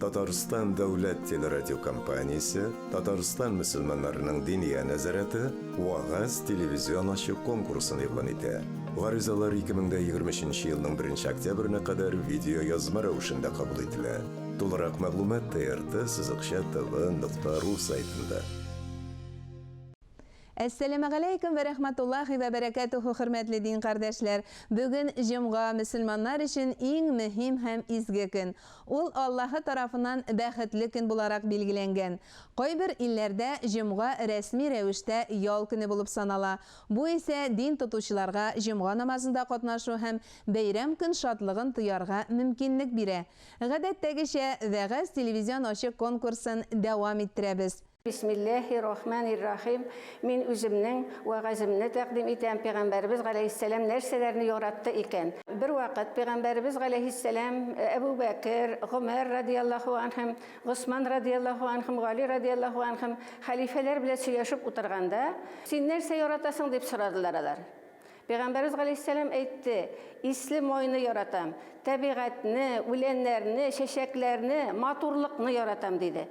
Татарстан дәүләт телерадиокомпаниясе Татарстан мөселманнарының диния нәзарәте Вагаз телевизион ачык конкурсын игълан итә. Гаризалар 2023 елның 1 октябренә кадәр видео язма рәвешендә кабул ителә. Тулырак мәгълүмат TRT-TV.ru сайтында. Әссәламу алейкум вә рахматуллахи вә бәрәкәтүһү, хөрмәтле дин кардәшләр. Бүген җомга мөселманнар өчен иң мөһим һәм изге көн. Ул Аллаһы тарафыннан бәхетле көн буларак билгеләнгән. Кайбер илләрдә җомга рәсми рәвештә ял көне булып санала. Бу исә дин тотучыларга җомга намазында катнашу һәм бәйрәм көн шатлыгын тоярга мөмкинлек бирә. Гадәттәгечә, Вагаз телевизион ачык конкурсын дәвам иттерәбез. Бисмиллахир-рахманир-рахим. Мин үземнең вагазымны тәкъдим итәм. Пәйгамбәрбез галәйһиссәлам нәрсәләрне яратты икән. Бер вакыт Пәйгамбәрбез галәйһиссәлам Әбу Бәкер, Гомәр радиллаһу анһум, Госман радиллаһу анһум, Гали радиллаһу анһум халифәләр белән сөйләшеп утырганда, "Син нәрсә яратасың?" дип сорадылар алар. Пәйгамбәрбез галәйһиссәлам әйтте: "Исле майны яратам, табигатьне, үләннәрне, чәчәкләрне, матурлыкны яратам" диде.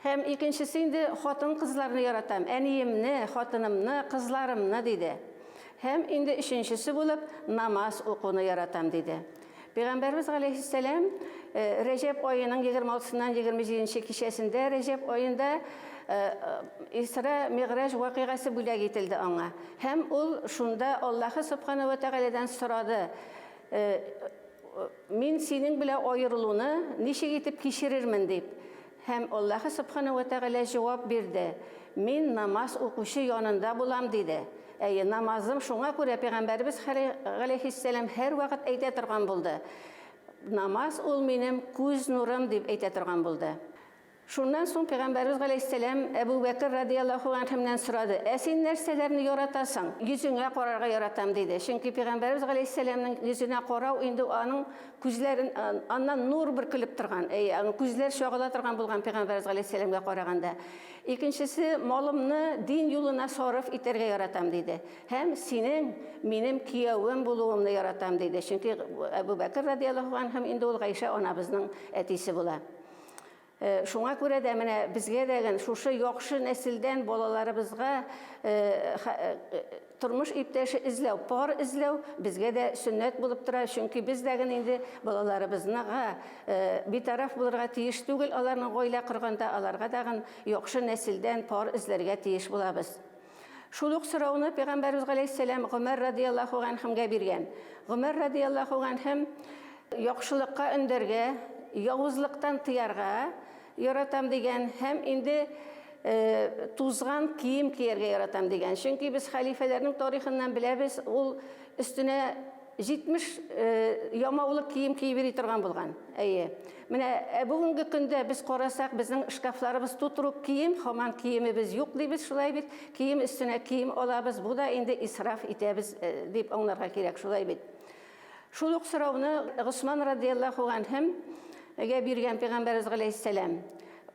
Һәм икенчесе инде хатын-кызларны яратам, әниемне, хатынымны, кызларымны диде. Һәм инде өченчесе булып намаз укуны яратам диде. Пәйгамбәрбез галәйһиссәлам Рәҗәб аеның 26-нан 27 кичәсендә Рәҗәб аенда Исра Миграҗ вакыйгасы бүләк ителде аңа. Һәм ул шунда Аллаһы субхана ва тәгаләдән сорады: "Мин синең белән аерылуны ничек итеп кичерермен?" дип. Һәм Аллаһы субхана ва тәгалә җавап бирде: "Мин намаз укучы янында булам" диде. Намазым шуңа күрә Пәйгамбәрбез галәйһиссәлам һәр вакыт әйтә торган булды. Намаз ул минем күз нурым дип әйтә торган булды. Шуннан соң Пәйгамбәрбез галәйһиссәлам Әбу Бәкер радиллаһу анһумнан сорады: "Син нәрсәләрне яратасың?" "Йөзеңә карарга яратам" диде. Чөнки Пәйгамбәрбез галәйһиссәламның йөзенә карау инде аның күзләрен аннан нур бөркелеп торган. Аның күзләр шагыла торган булган Пәйгамбәрбез галәйһиссәламга караганда. Икенчесе, "Малымны дин юлына сарыф итәргә яратам" диде. Һәм "Синең минем киявем булуымны яратам" диде. Чөнки Әбу Бәкер радиллаһу анһум инде ул Гайша анабызның әтисе була. Шуңа күрә дә менә безгә дәген шушы яхшы нәселдән балаларыбызга тормыш иптәше эзләү, пар эзләү безгә дә сөннәт булып тора. Чөнки без дәген инде балаларыбызга битараф булырга тиеш түгел, аларның гаилә корганда аларга дәген яхшы нәселдән пар эзләргә тиеш булабыз. Шул ук сорауны Пәйгамбәрбез галәйһиссәлам Гомәр радиллаһу анһумга биргән. Гомәр радиллаһу анһум яхшылыкка өндәргә, явызлыктан тыярга яратам дигән, һәм инде тузган кием кияргә яратам дигән. Чөнки без халифәләрнең тарихыннан беләбез, ул өстенә 70 ямаулы кием киеп йөри торган булган. Менә бүгенге көндә без карасак, безнең шкафларыбыз тутырып кием, һаман киемебез юк дибез, шулай бит. Кием өстенә кием алабыз, бу да инде исраф итәбез дип аңларга кирәк, шулай бит. Шул ук сорауны Госман радиллаһу анһум биргән Пәйгамбәрбез галәйһиссәлам.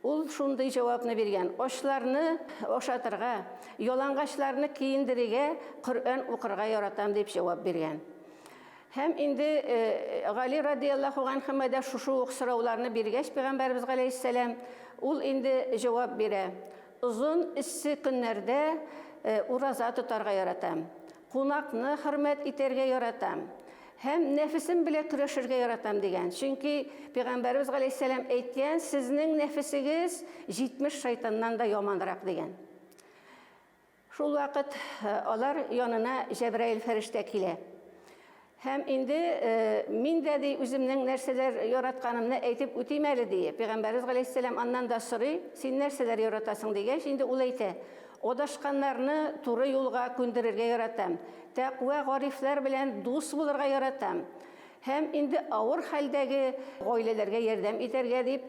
Ул шундый җавапны биргән: "Ашларны ашатырга, ялангачларны киендерергә, Коръән укырга яратам" дип җавап биргән. Һәм инде Гали радиллаһу анһум да шушы ук сорауларны биргәч, Пәйгамбәрбез галәйһиссәлам ул инде җавап бирә: "Узын иссе көннәрдә ураза тотарга яратам, кунакны хөрмәт итәргә яратам. Һәм нәфесем белән көрәшергә яратам" дигән. Чөнки Пәйгамбәрбез галәйһиссәлам әйткән: "Сезнең нәфесегез 70 шайтаннан да яманрак" дигән. Шул вакыт алар янына Җәбраил фәрештә килә. Һәм инде мин дә үземнең нәрсәләр яратканымны әйтеп үтим әле ди. Пәйгамбәрбез галәйһиссәлам аннан да сорый: "Син нәрсәләр яратасың?" дигәч, инде ул әйтә: "Одашканнарны туры юлга күндерергә яратам, тәкъва гарифләр белән дус булырга яратам. Һәм инде авыр хәлдәге гаиләләргә ярдәм итәргә" дип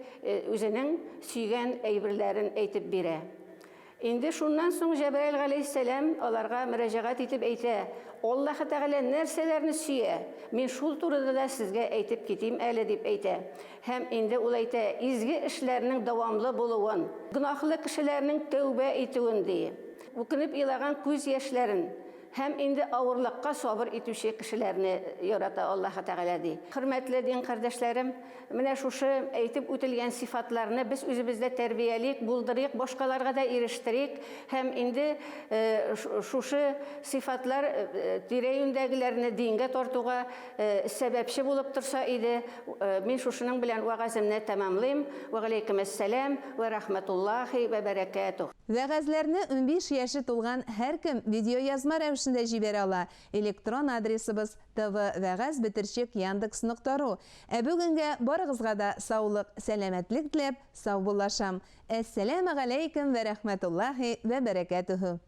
үзенең сөйгән әйберләрен әйтеп бирә. Инде шуннан соң Җәбраил галәйһиссәлам аларга мөрәҗәгать итеп әйтә: "Аллаһы Тәгалә нәрсәләрне сөя? Мин шул турыда да сезгә әйтеп китим әле" дип әйтә. Һәм инде ул әйтә: "Изге эшләрнең дәвамлы булуын, гөнаһлы кешеләрнең тәүбә итүен" ди. Үкенеп илаган күз яшьләрен, һәм инде авырлыкка сабыр итүче кешеләрне ярата Аллаһ Тәгалә ди. Хөрмәтле дин кардәшләрем, менә шушы әйтеп үтелгән сифатларны без үзебездә тәрбиялик, булдырыйк, башкаларга да ирештерик һәм инде шушы сифатлар тирә-юньдәгеләрне дингә тартуга сәбәпче булып торса иде, мин шушының белән вагазымны тәмамлыйм. Ва алейкум ассалам ва рахматуллахи ва баракатух. Вәгазьләрне 15 яше тулган һәркем видеоязма рәвешендә җибәрә ала. Электрон адресыбыз tvvagazbitirchik.yandex.ru. Бүгенгә барыгызга да саулык, сәламәтлек теләп, сау булашам. Әссәламу алейкум ва рахматуллахи ва баракатуху.